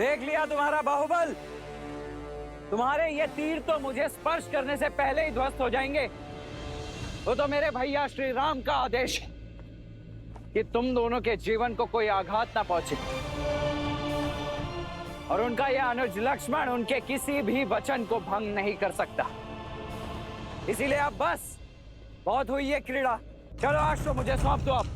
देख लिया तुम्हारा बाहुबल। तुम्हारे ये तीर तो मुझे स्पर्श करने से पहले ही ध्वस्त हो जाएंगे। वो तो मेरे भैया श्री राम का आदेश है कि तुम दोनों के जीवन को कोई आघात ना पहुंचे, और उनका यह अनुज लक्ष्मण उनके किसी भी वचन को भंग नहीं कर सकता। इसीलिए अब बस बहुत हुई ये क्रीड़ा। चलो आज तो मुझे सौंप दो अब।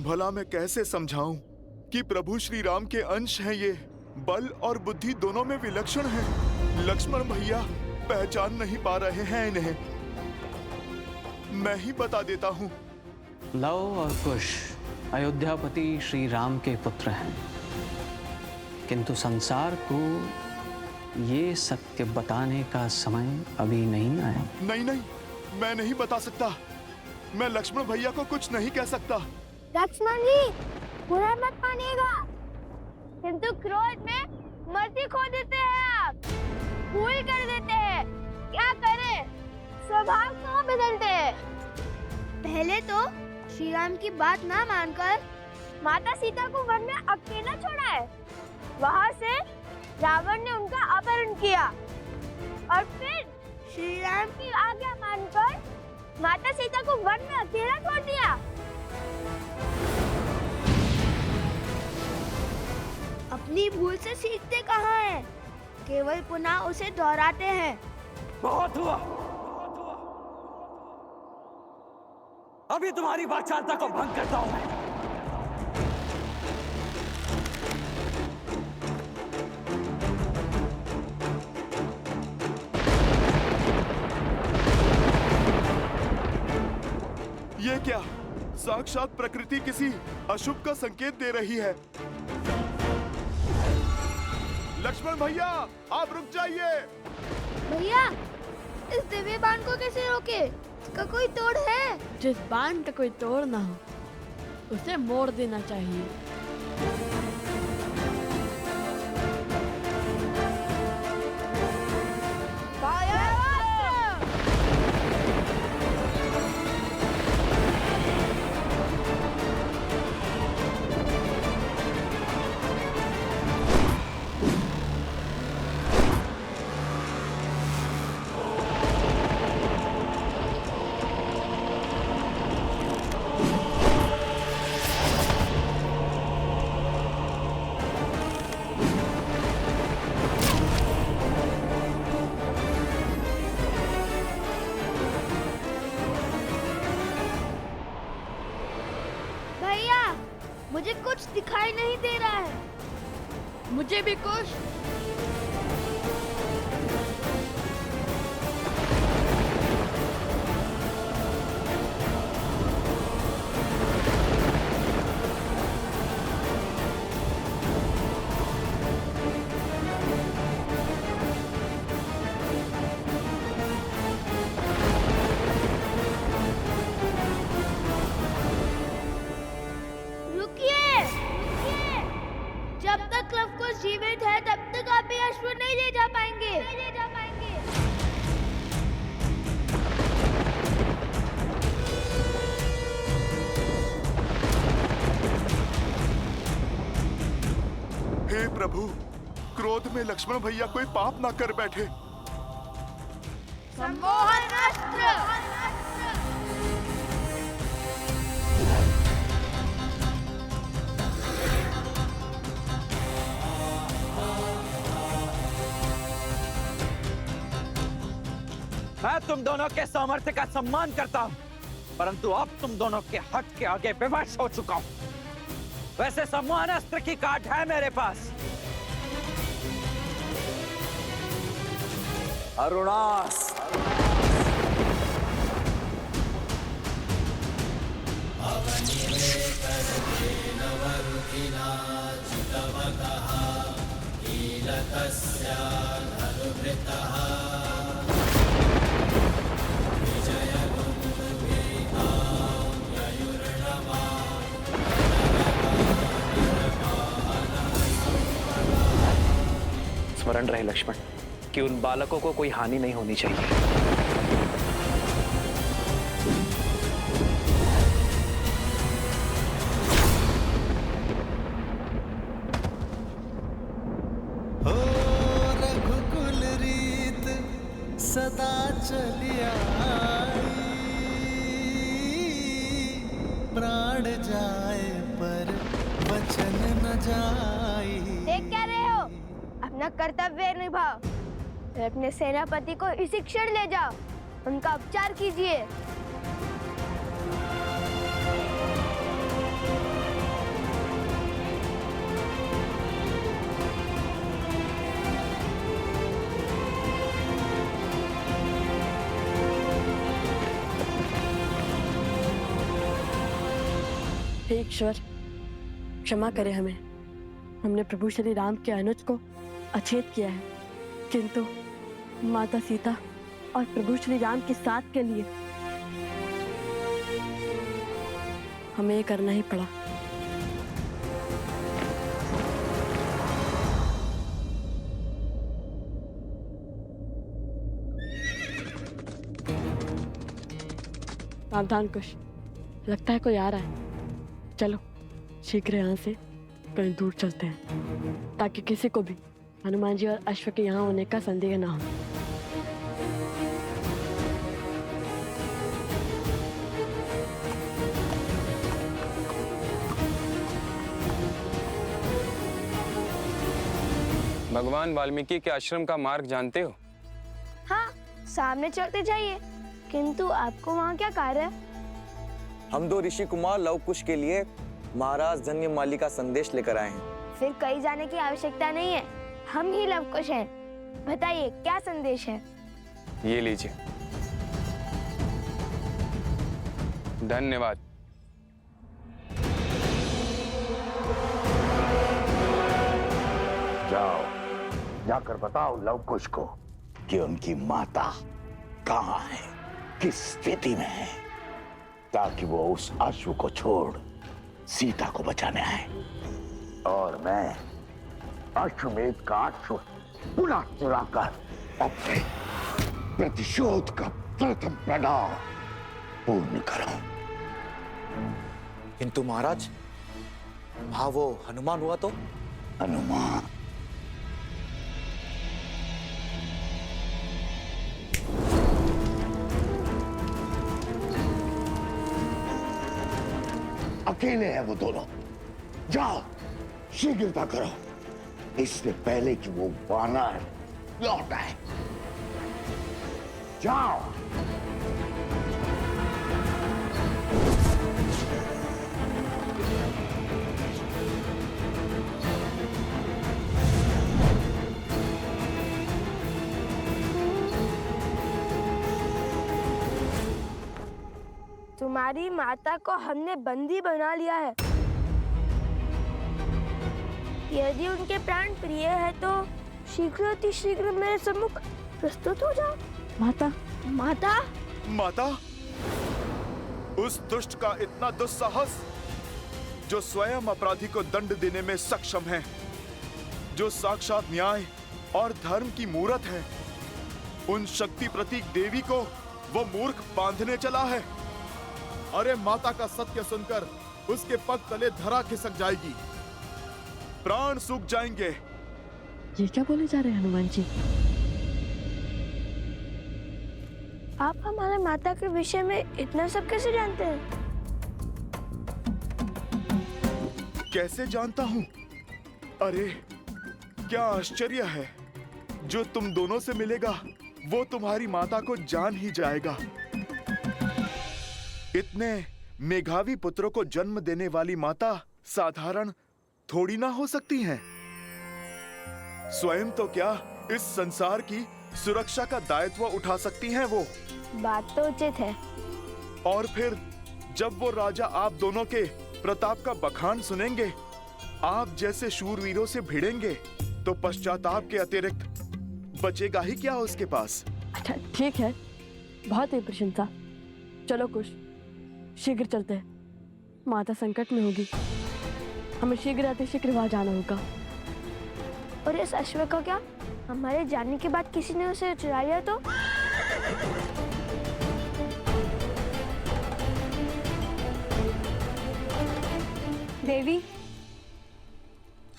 भला मैं कैसे समझाऊं कि प्रभु श्री राम के अंश हैं ये, बल और बुद्धि दोनों में विलक्षण हैं। लक्ष्मण भैया पहचान नहीं पा रहे हैं इन्हें। मैं ही बता देता हूँ। लव और कुश अयोध्यापति श्री राम के पुत्र हैं, किंतु संसार को ये सत्य बताने का समय अभी नहीं आया। नहीं नहीं, मैं नहीं बता सकता। मैं लक्ष्मण भैया को कुछ नहीं कह सकता। लक्ष्मण जी, बुरा मत मानिएगा, किंतु क्रोध में मर्जी खो देते हैं आप, भूल कर देते हैं। क्या करें, स्वभाव क्यों बदलते हैं? पहले तो श्री राम की बात ना मानकर माता सीता को वन में अकेला छोड़ा है। वहाँ से रावण ने उनका अपहरण किया और फिर श्री राम की आज्ञा मानकर माता सीता को वन में अकेला छोड़ दिया। अपनी भूल से सीखते कहाँ हैं? केवल पुनः उसे दोहराते हैं। बहुत हुआ। अभी तुम्हारी वाचालता को भंग करता हूं मैं। ये क्या? साक्षात प्रकृति किसी अशुभ का संकेत दे रही है। लक्ष्मण भैया, आप रुक जाइए। भैया, इस दिव्य बाण को कैसे रोके? इसका कोई तोड़ है? जिस बाण का कोई तोड़ ना हो, उसे मोड़ देना चाहिए। मुझे कुछ दिखाई नहीं दे रहा है। मुझे भी कुछ। जीवित है तब तक आप ये अश्व नहीं ले जा पाएंगे। हे प्रभु, क्रोध में लक्ष्मण भैया कोई पाप ना कर बैठे। सम्मोहन अस्त्र। मैं तुम दोनों के सामर्थ्य का सम्मान करता हूं, परंतु अब तुम दोनों के हक के आगे विवश हो चुका हूं। वैसे सम्मोहन अस्त्र की काट है मेरे पास। अरुणास। स्मरण रहे लक्ष्मण कि उन बालकों को कोई हानि नहीं होनी चाहिए। रघुकुल रीत सदा चलिया प्राण जाए पर वचन न जाई। देख क्या रहे हो? अपना कर्तव्य निभाओ और अपने सेनापति को इसी क्षण ले जाओ, उनका उपचार कीजिए। हे ईश्वर, क्षमा करें हमें। हमने प्रभु श्री राम के अनुज को अछेत किया है, किंतु माता सीता और प्रभु श्री राम के साथ के लिए हमें ये करना ही पड़ा। सावधान कुश, लगता है कोई आ रहा है। चलो शीघ्र यहाँ से कहीं दूर चलते हैं, ताकि किसी को भी हनुमान जी और अश्व के यहाँ होने का संदेह ना हो। भगवान वाल्मीकि के आश्रम का मार्ग जानते हो? हाँ, सामने चलते जाइए। किंतु आपको वहाँ क्या कार्य है? हम दो ऋषि कुमार लव कुश के लिए महाराज धन्यमाली का संदेश लेकर आए हैं। फिर कहीं जाने की आवश्यकता नहीं है, हम ही लव कुश हैं। बताइए क्या संदेश है? ये लीजिए। धन्यवाद। जाओ, जाकर बताओ लव कुश को कि उनकी माता कहाँ है, किस स्थिति में है, ताकि वो उस अश्व को छोड़ सीता को बचाने आए। और मैं अश्वमेध का अश्व पुनः चुराकर अपने प्रतिशोध का प्रथम पड़ाव पूर्ण करूं। किंतु महाराज, हाँ वो हनुमान हुआ तो? हनुमान? अकेले हैं वो दोनों। जाओ, शीघ्रता करो, इससे पहले कि वो वानर लौट आए। जाओ। तुम्हारी माता को हमने बंदी बना लिया है। यदि उनके प्राण प्रिय है तो शीघ्र मेरे सम्मुख प्रस्तुत हो जाओ। माता, माता, माता, उस दुष्ट का इतना दुस्साहस, जो स्वयं अपराधी को दंड देने में सक्षम है, जो साक्षात न्याय और धर्म की मूरत है, उन शक्ति प्रतीक देवी को वो मूर्ख बांधने चला है। अरे माता का सत्य सुनकर उसके पग तले धरा खिसक जाएगी, प्राण सूख जाएंगे। ये क्या बोले जा रहे हैं हनुमान जी? आप हमारे माता के विषय में इतना सब कैसे जानते हैं? कैसे जानता हूँ? अरे क्या आश्चर्य है, जो तुम दोनों से मिलेगा वो तुम्हारी माता को जान ही जाएगा। इतने मेघावी पुत्रों को जन्म देने वाली माता साधारण थोड़ी ना हो सकती हैं। स्वयं तो क्या इस संसार की सुरक्षा का दायित्व उठा सकती हैं वो। बात तो उचित है। और फिर जब वो राजा आप दोनों के प्रताप का बखान सुनेंगे, आप जैसे शूरवीरों से भिड़ेंगे, तो पश्चाताप के अतिरिक्त बचेगा ही क्या उसके पास? अच्छा ठीक है, बहुत ही प्रशंसा। चलो कुश, शीघ्र चलते हैं। माता संकट में होगी, हमें शीघ्र अतिशीघ्र वहां जाना होगा। और इस अश्व का क्या? हमारे जाने के बाद किसी ने उसे चुरा लिया तो? देवी,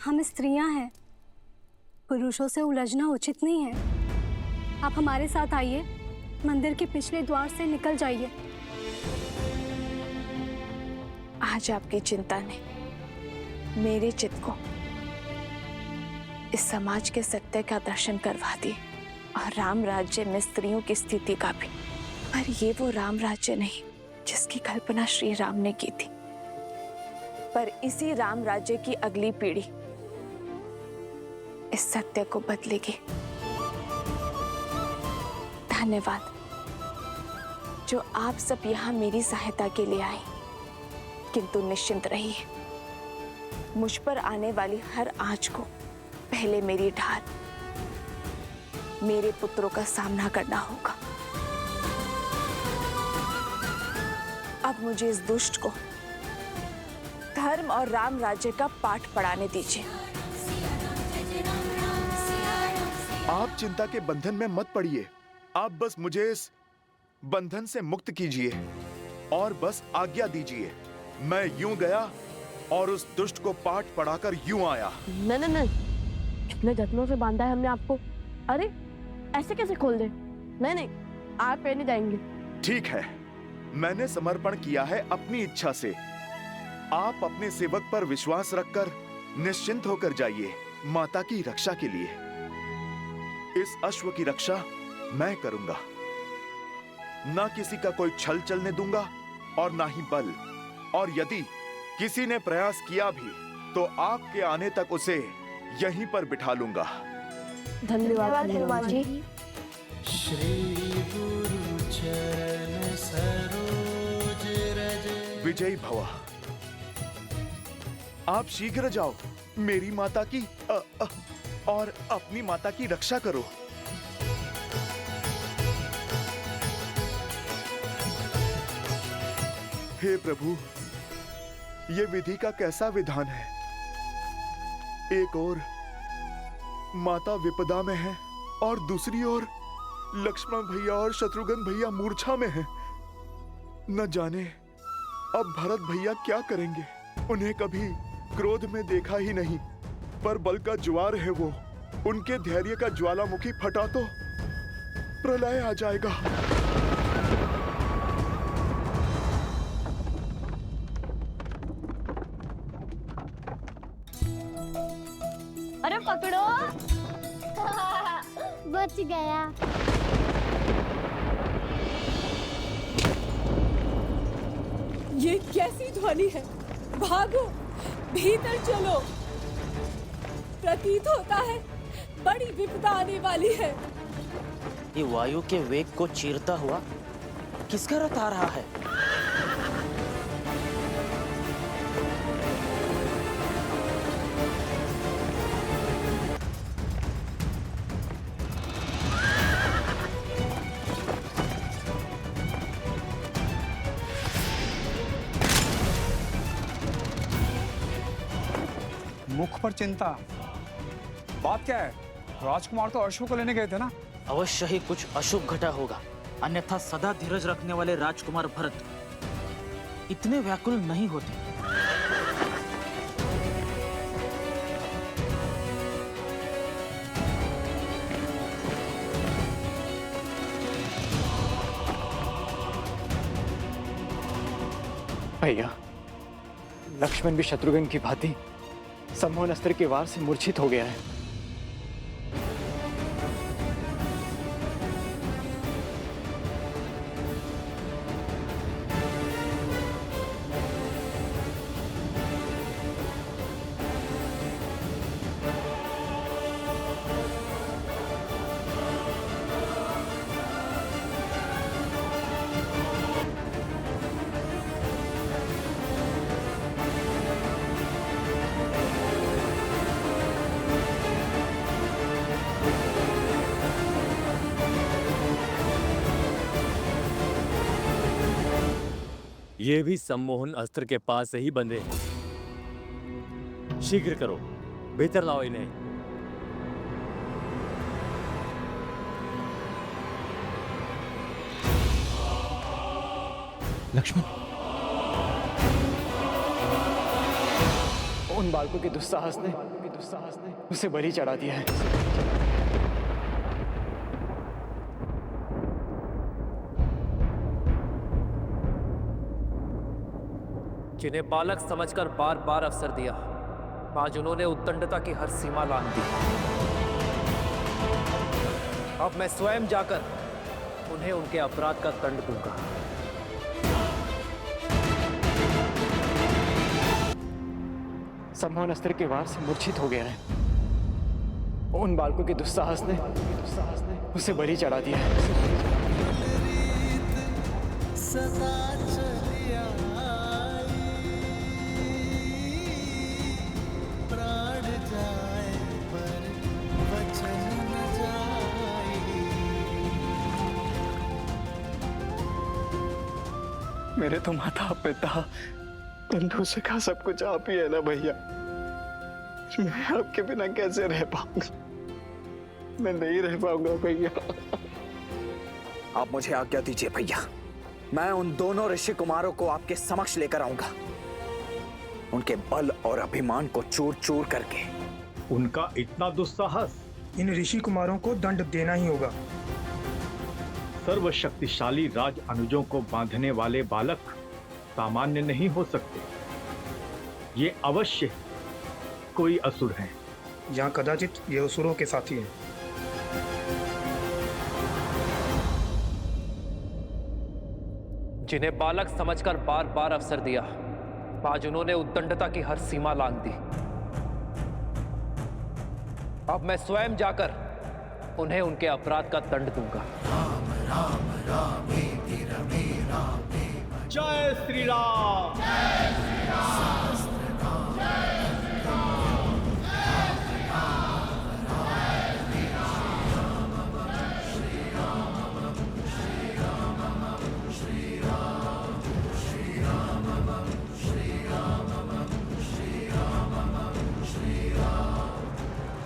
हम स्त्रियां हैं, पुरुषों से उलझना उचित नहीं है। आप हमारे साथ आइए, मंदिर के पिछले द्वार से निकल जाइए। आज आपकी चिंता ने मेरे चित्त को इस समाज के सत्य का दर्शन करवा दिए और राम राज्य में स्त्रियों की स्थिति का भी। पर ये वो राम राज्य नहीं जिसकी कल्पना श्री राम ने की थी, पर इसी राम राज्य की अगली पीढ़ी इस सत्य को बदलेगी। धन्यवाद जो आप सब यहाँ मेरी सहायता के लिए आए, किंतु निश्चिंत रहिए, मुझ पर आने वाली हर आंच को पहले मेरी ढाल, मेरे पुत्रों का सामना करना होगा। अब मुझे इस दुष्ट को धर्म और राम राज्य का पाठ पढ़ाने दीजिए। आप चिंता के बंधन में मत पड़िए, आप बस मुझे इस बंधन से मुक्त कीजिए और बस आज्ञा दीजिए। मैं यूं गया और उस दुष्ट को पाठ पढ़ाकर यूं आया। नहीं नहीं नहीं, कितने जत्नों से बांधा है हमने आपको। अरे ऐसे कैसे खोल दे? नहीं नहीं, आप पे नहीं जाएंगे। ठीक है, मैंने समर्पण किया है अपनी इच्छा से। आप अपने सेवक पर विश्वास रखकर निश्चिंत होकर जाइए माता की रक्षा के लिए। इस अश्व की रक्षा मैं करूंगा, ना किसी का कोई छल चलने दूंगा और ना ही बल। और यदि किसी ने प्रयास किया भी तो आपके आने तक उसे यहीं पर बिठा लूंगा। धन्यवाद हनुमान जी। श्री गुरु चरण सरोज रज। विजयी भवा। आप शीघ्र जाओ, मेरी माता की और अपनी माता की रक्षा करो। हे प्रभु, ये विधि का कैसा विधान है? एक ओर माता विपदा में है और दूसरी ओर लक्ष्मण भैया और शत्रुघ्न भैया मूर्छा में हैं। न जाने अब भरत भैया क्या करेंगे। उन्हें कभी क्रोध में देखा ही नहीं, पर बल का ज्वार है वो। उनके धैर्य का ज्वालामुखी फटा तो प्रलय आ जाएगा। अरे पकड़ो। बच गया। ये कैसी ध्वनि है? भागो, भीतर चलो। प्रतीत होता है बड़ी विपदा आने वाली है। ये वायु के वेग को चीरता हुआ किसका रथ आ रहा है? मुख पर चिंता, बात क्या है? राजकुमार तो अश्व को लेने गए थे ना? अवश्य ही कुछ अशुभ घटा होगा, अन्यथा सदा धीरज रखने वाले राजकुमार भरत इतने व्याकुल नहीं होते। भैया, लक्ष्मण भी शत्रुघ्न की भांति सम्मोहन अस्त्र के वार से मूर्छित हो गया है। ये भी सम्मोहन अस्त्र के पास से ही बंधे हैं। शीघ्र करो, भीतर लाओ इन्हें। लक्ष्मण, उन बालकों के दुस्साहस ने उसे बलि चढ़ा दिया है। जिन्हें बालक समझकर बार बार अवसर दिया, आज उन्होंने उद्दंडता की हर सीमा लांघ दी। अब मैं स्वयं जाकर उन्हें उनके अपराध का दंड दूंगा। सम्मोहन अस्त्र के वार से मूर्छित हो गया है। उन बालकों के दुस्साहस ने उसे बलि चढ़ा दिया है। सदा चलिया प्राण जाए पर वचन न जाए। मेरे तो माता पिता बंधु से का सब कुछ आप ही है ना भैया। मैं आपके बिना कैसे रह पाऊंगा? मैं नहीं रह पाऊंगा भैया। आप मुझे आज्ञा दीजिए भैया, मैं उन दोनों ऋषि कुमारों को आपके समक्ष लेकर आऊंगा। उनके बल और अभिमान को चूर चूर करके। उनका इतना दुस्साहस, इन ऋषि कुमारों को दंड देना ही होगा। सर्वशक्तिशाली राज अनुजों को बांधने वाले बालक सामान्य नहीं हो सकते। ये अवश्य कोई असुर है, यहाँ कदाचित ये असुरों के साथी हैं। जिन्हें बालक समझकर बार बार अवसर दिया, आज उन्होंने उद्दंडता की हर सीमा लांघ दी। अब मैं स्वयं जाकर उन्हें उनके अपराध का दंड दूंगा। जय श्री राम।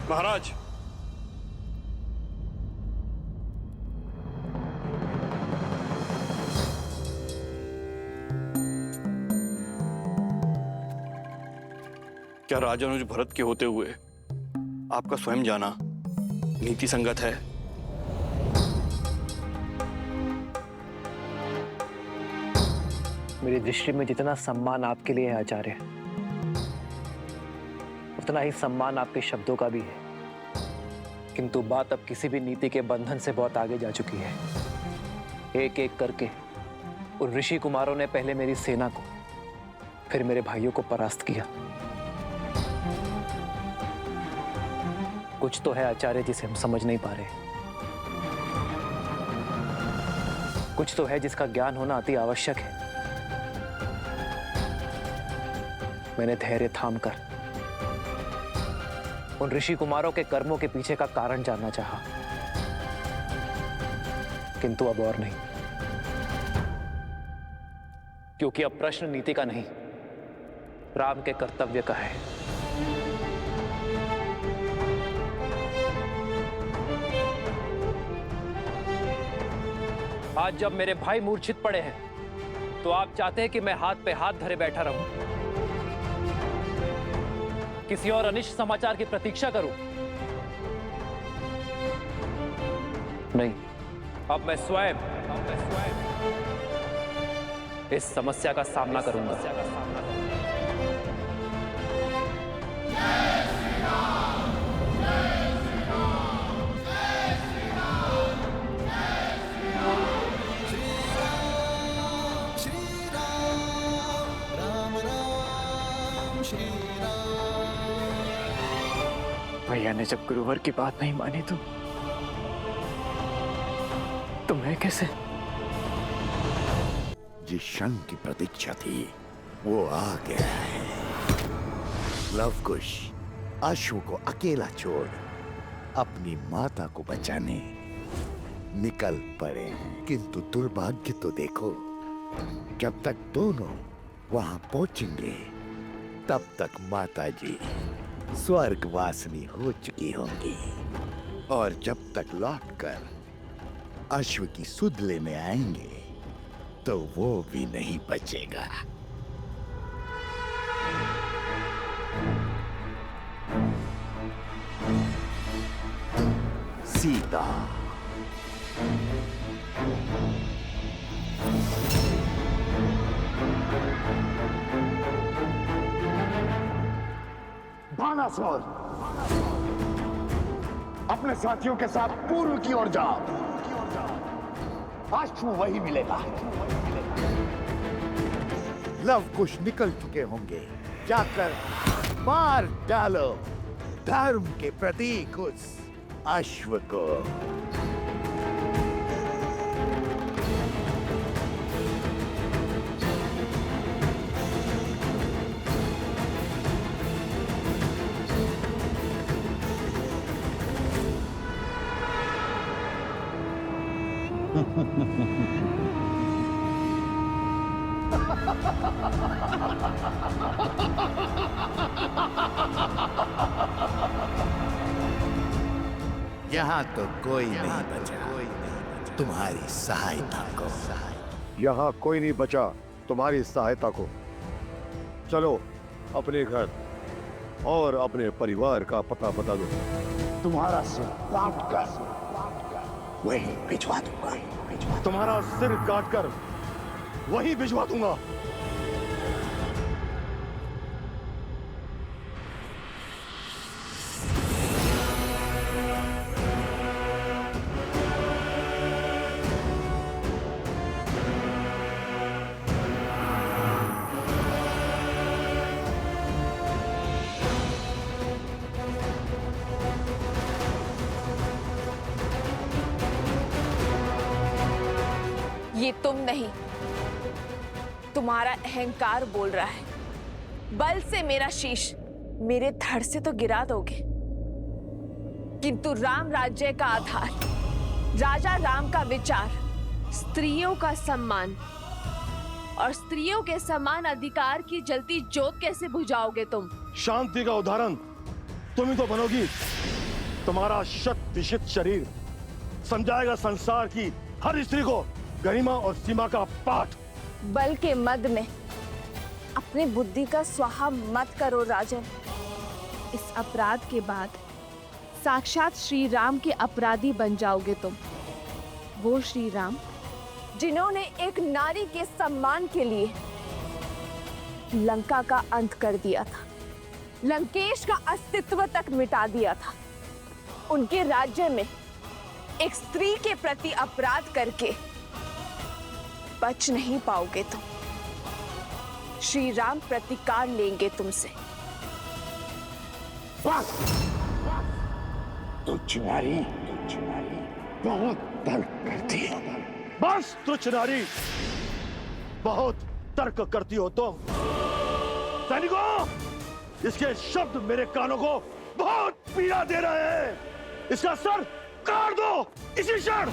महाराज, क्या राजानुज भरत के होते हुए आपका स्वयं जाना नीति संगत है? मेरी दृष्टि में जितना सम्मान आपके लिए है आचार्य, उतना ही सम्मान आपके शब्दों का भी है। किंतु बात अब किसी भी नीति के बंधन से बहुत आगे जा चुकी है। एक एक करके उन ऋषि कुमारों ने पहले मेरी सेना को, फिर मेरे भाइयों को परास्त किया। कुछ तो है आचार्य जिसे हम समझ नहीं पा रहे। कुछ तो है जिसका ज्ञान होना अति आवश्यक है। मैंने धैर्य थाम कर उन ऋषि कुमारों के कर्मों के पीछे का कारण जानना चाहा, किंतु अब और नहीं, क्योंकि अब प्रश्न नीति का नहीं, राम के कर्तव्य का है। आज जब मेरे भाई मूर्छित पड़े हैं, तो आप चाहते हैं कि मैं हाथ पे हाथ धरे बैठा रहूं, किसी और अनिष्ट समाचार की प्रतीक्षा करूं? नहीं, अब मैं स्वयं इस समस्या का सामना करूंगा। भैया ने जब गुरुवर की बात नहीं मानी तो मैं कैसे? जिस क्षण की प्रतीक्षा थी वो आ गया है। लवकुश अश्व को अकेला छोड़ अपनी माता को बचाने निकल पड़े हैं, किंतु दुर्भाग्य तो देखो, जब तक दोनों वहां पहुंचेंगे तब तक माता जी स्वर्गवासिनी हो चुकी होंगी और जब तक लौटकर अश्व की सुध लेने आएंगे तो वो भी नहीं बचेगा। सीता बाणासुर अपने साथियों के साथ पूर्व की ओर जाओ। अश्व वही मिलेगा। लव कुश निकल चुके होंगे, जाकर मार डालो धर्म के प्रतीक उस अश्व को। यहाँ तो कोई नहीं बचा तुम्हारी सहायता को। यहाँ कोई नहीं बचा तुम्हारी सहायता को। चलो अपने घर और अपने परिवार का पता बता दो। तुम्हारा सिर काट कर वही भिजवा दूंगा। तुम्हारा सिर काट कर वही भिजवा दूंगा। ये तुम नहीं, तुम्हारा अहंकार बोल रहा है। बल से मेरा शीश मेरे धड़ से तो गिरा दोगे, किंतु राम राज्य का आधार, राजा राम का विचार, स्त्रियों का सम्मान और स्त्रियों के समान अधिकार की जलती ज्योत कैसे बुझाओगे तुम? शांति का उदाहरण तुम ही तो बनोगी। तुम्हारा शत विशित शरीर समझाएगा संसार की हर स्त्री को गरिमा और सीमा का पाठ। बल के मद में अपनी बुद्धि का स्वाहा मत करो राजन। इस अपराध के बाद साक्षात श्री राम के अपराधी बन जाओगे तुम। वो श्री राम जिन्होंने एक नारी के सम्मान के लिए लंका का अंत कर दिया था, लंकेश का अस्तित्व तक मिटा दिया था। उनके राज्य में एक स्त्री के प्रति अपराध करके बच नहीं पाओगे तुम। श्री राम प्रतिकार लेंगे तुमसे। बस तुझ नारी बहुत तर्क करती है। बस तुझ नारी बहुत तर्क करती हो तुम। सैनिकों, इसके शब्द मेरे कानों को बहुत पीड़ा दे रहे हैं। इसका सर काट दो इसी क्षण।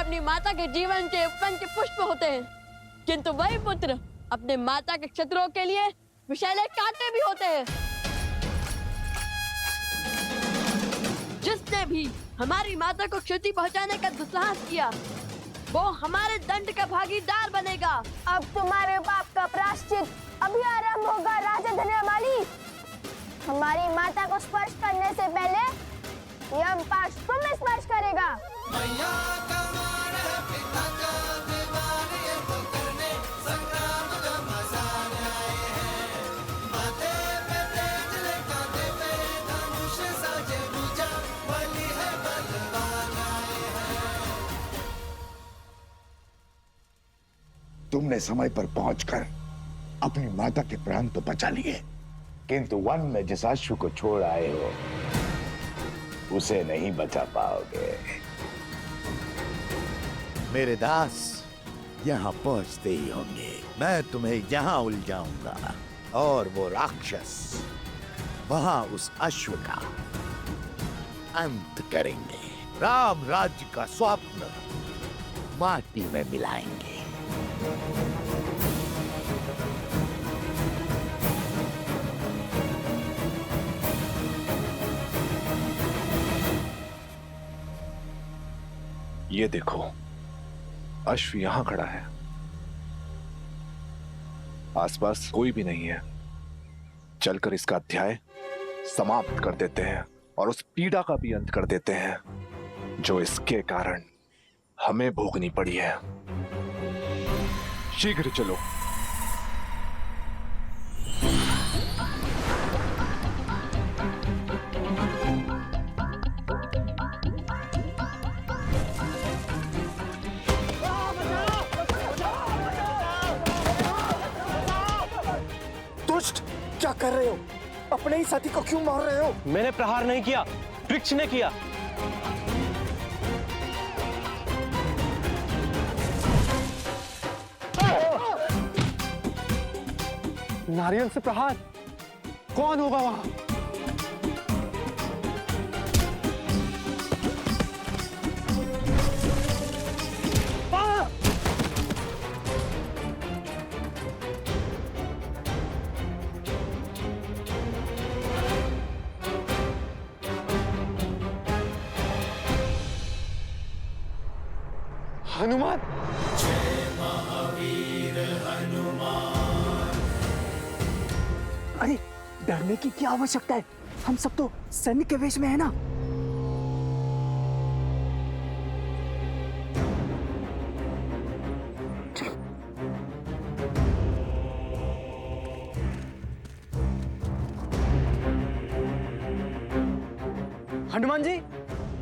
अपनी माता के जीवन के उपवन के पुष्प होते हैं, किंतु वही पुत्र अपने माता के शत्रुओं के लिए विषैले कांटे भी होते हैं। जिसने भी हमारी माता को क्षति पहुंचाने का दुस्साहस किया, वो हमारे दंड का भागीदार बनेगा। अब तुम्हारे पाप का प्रायश्चित अभी आरंभ होगा राजा धन्यमाली। हमारी माता को स्पर्श करने से पहले यम पाश तुम्हें स्पर्श करेगा। तुमने समय पर पहुंचकर अपनी माता के प्राण तो बचा लिए, किंतु वन में जिस अश्व को छोड़ आए हो उसे नहीं बचा पाओगे। मेरे दास यहाँ पहुंचते ही होंगे। मैं तुम्हें यहाँ उलझाऊंगा और वो राक्षस वहां उस अश्व का अंत करेंगे। राम राज्य का स्वप्न माटी में मिलाएंगे। ये देखो, अश्व यहां खड़ा है, आसपास कोई भी नहीं है। चलकर इसका अध्याय समाप्त कर देते हैं और उस पीड़ा का भी अंत कर देते हैं जो इसके कारण हमें भोगनी पड़ी है। शीघ्र चलो। दुष्ट, क्या कर रहे हो? अपने ही साथी को क्यों मार रहे हो? मैंने प्रहार नहीं किया, वृक्ष ने किया। नारियल से प्रहार? कौन होगा वहां? हनुमान! जय महावीर हनुमान। अरे डरने की क्या आवश्यकता है? हम सब तो सैनिक के वेश में है ना। हनुमान जी,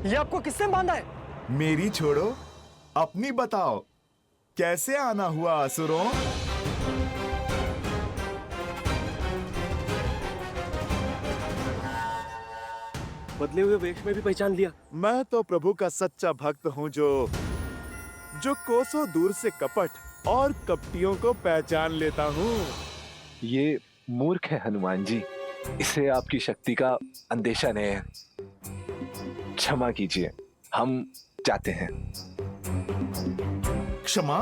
ये आपको किसने बांधा है? मेरी छोड़ो, अपनी बताओ, कैसे आना हुआ असुरों? बदले हुए वेश में भी पहचान लिया। मैं तो प्रभु का सच्चा भक्त हूँ जो कोसों दूर से कपट और कपटियों को पहचान लेता हूँ। ये मूर्ख है हनुमान जी, इसे आपकी शक्ति का अंदेशा नहीं है। क्षमा कीजिए, हम जाते हैं। क्षमा?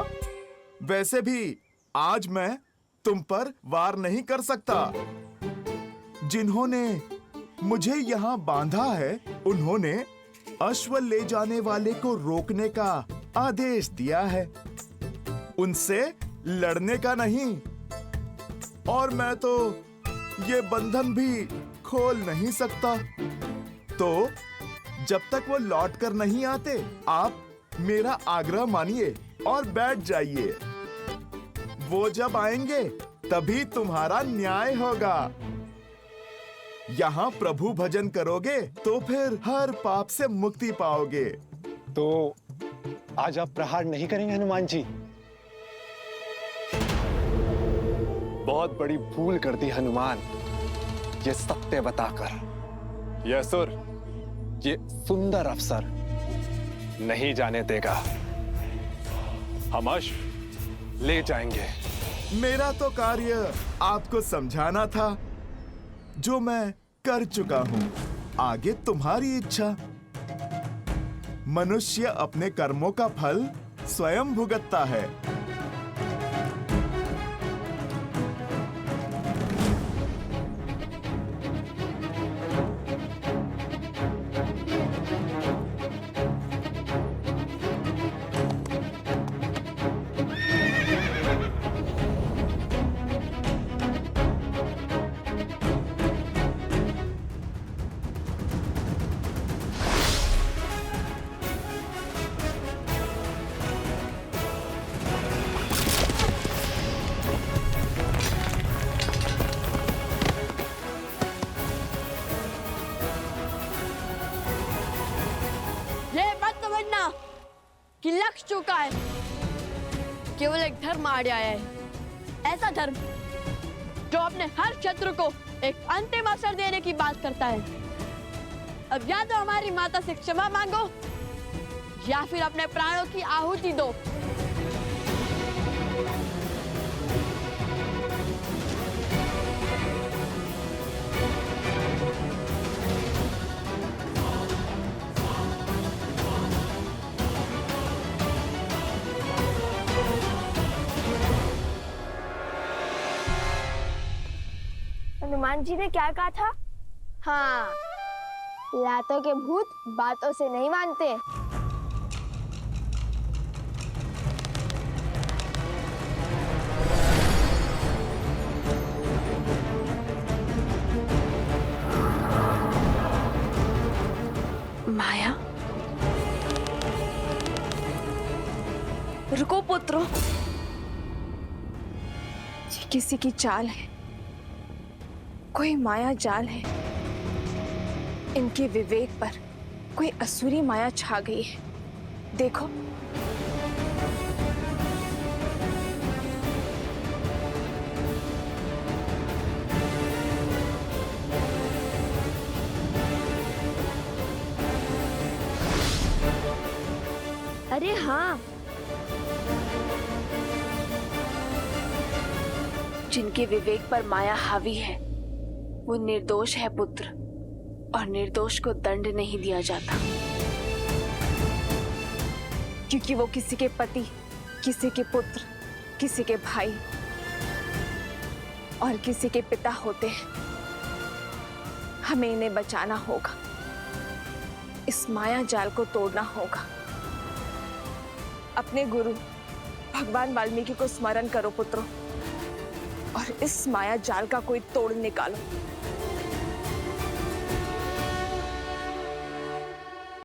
वैसे भी आज मैं तुम पर वार नहीं कर सकता। जिन्होंने मुझे यहाँ बांधा है, उन्होंने अश्व ले जाने वाले को रोकने का आदेश दिया है, उनसे लड़ने का नहीं। और मैं तो ये बंधन भी खोल नहीं सकता। तो जब तक वो लौट कर नहीं आते, आप मेरा आग्रह मानिए और बैठ जाइए। वो जब आएंगे तभी तुम्हारा न्याय होगा। यहाँ प्रभु भजन करोगे तो फिर हर पाप से मुक्ति पाओगे। तो आज आप प्रहार नहीं करेंगे हनुमान जी? बहुत बड़ी भूल कर दी हनुमान, ये सत्य बताकर। ये असुर, ये सुंदर अफसर नहीं जाने देगा। हम अश्व ले जाएंगे। मेरा तो कार्य आपको समझाना था, जो मैं कर चुका हूँ। आगे तुम्हारी इच्छा। मनुष्य अपने कर्मों का फल स्वयं भुगतता है। कि लक्ष्य चुका है, केवल एक धर्म आड़े आया है, ऐसा धर्म जो अपने हर शत्रु को एक अंतिम अवसर देने की बात करता है। अब या तो हमारी माता से क्षमा मांगो या फिर अपने प्राणों की आहुति दो। हनुमान जी ने क्या कहा था? हाँ, लातों के भूत बातों से नहीं मानते। माया, रुको पुत्रों, ये किसी की चाल है, कोई माया जाल है। इनके विवेक पर कोई असुरी माया छा गई है। देखो, अरे हाँ, जिनके विवेक पर माया हावी है वो निर्दोष है पुत्र, और निर्दोष को दंड नहीं दिया जाता, क्योंकि वो किसी के पति, किसी के पुत्र, किसी के भाई और किसी के पिता होते हैं। हमें इन्हें बचाना होगा, इस माया जाल को तोड़ना होगा। अपने गुरु भगवान वाल्मीकि को स्मरण करो पुत्रों, और इस माया जाल का कोई तोड़ निकालो।